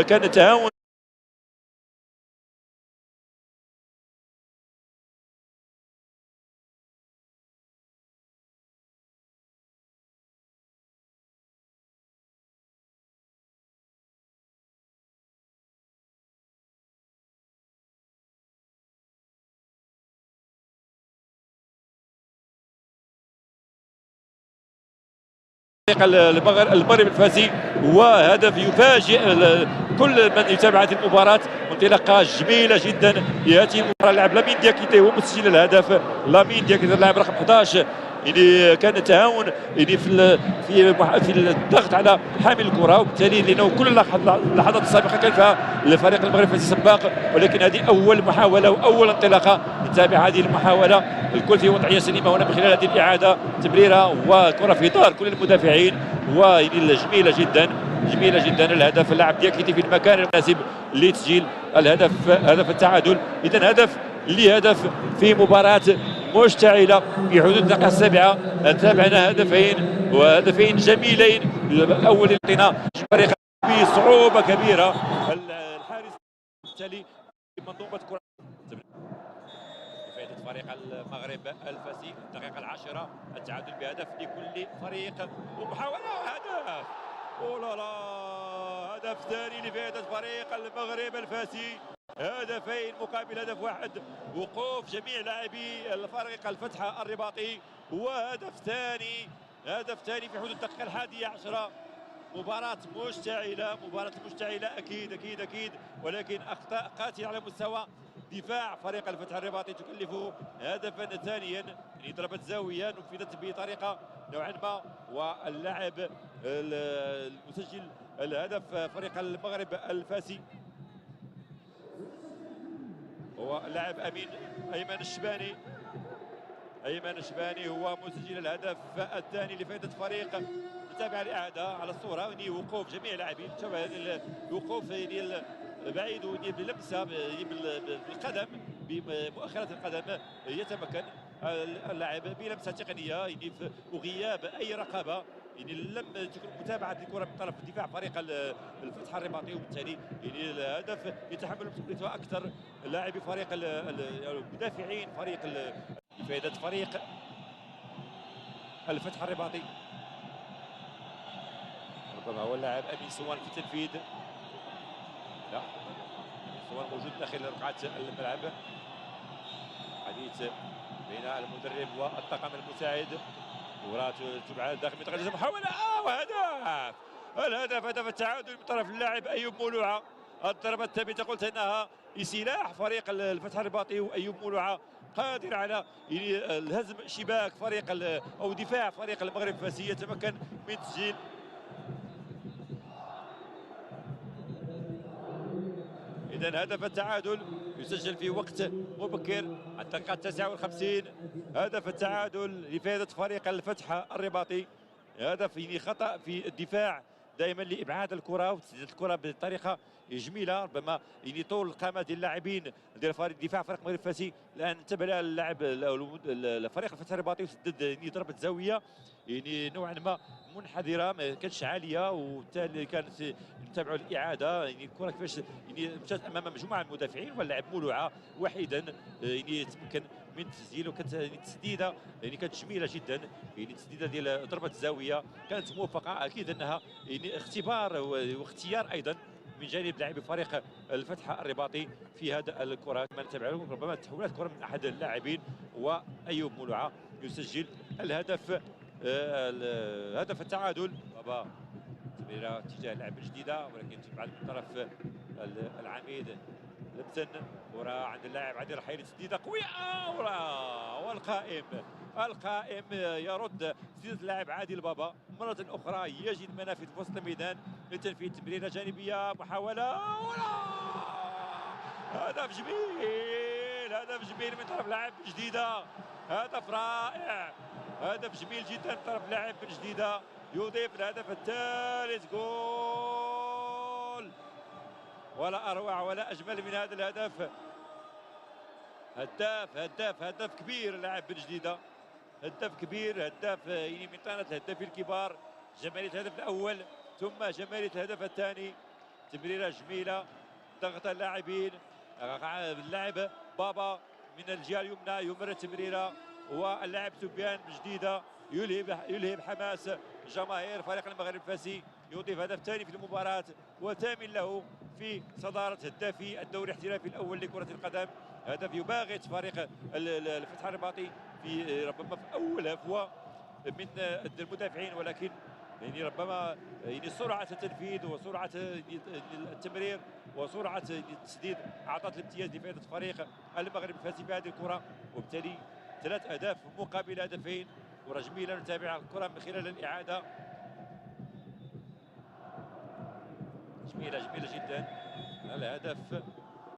كان تهاون المغرب الفاسي، وهدف يفاجئ كل من يتابع هذه المباراة. انطلاقة جميلة جدا لهذه المباراة. لاعب لامين دياكيتي هو مسجل الهدف. لامين دياكيتي اللاعب رقم 11. يعني كان تهاون يعني في الضغط على حامل الكره، وبالتالي لانه كل اللحظات السابقه كان فيها الفريق المغربي الفاسي سباق، ولكن هذه اول محاوله واول انطلاقه. نتابع هذه المحاوله، الكل في وضعيه سليمه هنا من خلال هذه الاعاده، تمريره وكره في دار كل المدافعين، وجميله جدا جميله جدا. الهدف اللاعب دياكيتي في المكان المناسب لتسجيل هدف التعادل. اذا هدف في مباراه مشتعله في حدود الدقيقه السابعه. تابعنا هدفين جميلين. الاول يعطينا فريق بصعوبه كبيره الحارس، بالتالي منظومه كره فائدة فريق المغرب الفاسي. الدقيقة العاشرة، التعادل بهدف لكل فريق، ومحاولة هدف. لا هدف ثاني لفائدة فريق المغرب الفاسي. هدفين مقابل هدف واحد. وقوف جميع لاعبي الفريق الفتح الرباطي، وهدف ثاني في حدود الدقيقة 11. مباراة مشتعلة أكيد، ولكن أخطاء قاتلة على مستوى دفاع فريق الفتح الرباطي تكلفه هدفا ثانيا. يعني ضربة زاوية نفذت بطريقة نوعا ما، واللاعب المسجل الهدف فريق المغرب الفاسي هو اللاعب أيمن الشباني هو مسجل الهدف الثاني لفائدة فريق. نتابع الإعادة على الصورة، يعني وقوف جميع اللاعبين، تابع الوقوف يعني بعيد بلمسة بالقدم، بمؤخرة القدم يتمكن اللاعب بلمسة تقنية يعني وغياب أي رقابة. يعني لم تكن متابعة الكرة من طرف دفاع فريق الفتح الرباطي، وبالتالي يعني الهدف يتحمل مسؤوليته أكثر لاعبي فريق المدافعين فائدة فريق الفتح الرباطي. ربما هو اللاعب امين سوان في التنفيذ. لا، امين سوان موجود داخل رقعة الملعب. حديث بين المدرب والطاقم المساعد. كرة تبعد داخل منطقة الجزاء، محاولة وهدف. هدف التعادل من طرف اللاعب ايوب مولوعة. الضربة الثابتة قلت انها لسلاح فريق الفتح الرباطي، وايوب مولوعة قادر على الهزم شباك فريق او دفاع فريق المغرب الفاسي، يتمكن من تسجيل. إذا هدف التعادل يسجل في وقت مبكر، الدقيقة 59. هدف التعادل لفائدة فريق الفتح الرباطي. هدف يعني خطأ في الدفاع دائما لإبعاد الكرة وتسديد الكرة بطريقة جميلة. ربما يعني طول القامة ديال اللاعبين ديال فريق الدفاع فريق المغرب الفاسي. الآن انتبه لها اللاعب فريق الفتح الرباطي وسدد يعني ضربة زاوية يعني نوعا ما منحدرة، ما كانتش عالية، وبالتالي كانت نتابعوا الإعادة. يعني الكرة كيفاش يعني مشات امام مجموعه من المدافعين، واللاعب مولوعه وحيدا يعني تمكن من التسجيل. وكانت يعني تسديده يعني كانت جميله جدا، يعني تسديده ديال ضربه الزاويه كانت موفقه. اكيد انها يعني اختبار واختيار ايضا من جانب لاعبي فريق الفتح الرباطي في هذا الكره. ما نتابع ربما تحولات كره من احد اللاعبين، وايوب مولوعه يسجل الهدف هدف التعادل. بابا تمريره اتجاه اللاعب الجديده، ولكن تبعد من طرف العميد لبسن. كرة عند اللاعب عادل الرحيلي، تسديده قويه والقائم يرد تسديده اللاعب عادل بابا مره اخرى. يجد منافذ في وسط الميدان لتنفيذ تمريره جانبيه، محاوله هدف جميل من طرف لاعب جديده. هدف رائع، هدف جميل جدا من طرف لاعب جديده يضيف الهدف الثالث. جول، ولا اروع ولا اجمل من هذا الهدف. هداف كبير لاعب بن جديده، هداف كبير، هداف يعني من طانه الهدافين الكبار. جماليه الهدف الاول ثم جماليه الهدف الثاني. تمريره جميله، ضغط اللاعبين، اللاعب بابا من الجهه اليمنى يمرر التمريره، واللاعب سفيان جديده يلهب حماس جماهير فريق المغرب الفاسي، يضيف هدف ثاني في المباراه وثامن له في صداره هدافي الدوري الاحترافي الاول لكره القدم. هدف يباغت فريق الفتح الرباطي في ربما في اول هفوه من المدافعين، ولكن يعني ربما يعني سرعه التنفيذ وسرعه التمرير وسرعه التسديد اعطت الامتياز لفائده فريق المغرب الفاسي في هذه الكره، وبالتالي 3 اهداف مقابل هدفين. كره جميله نتابع الكره من خلال الاعاده، جميله جدا. الهدف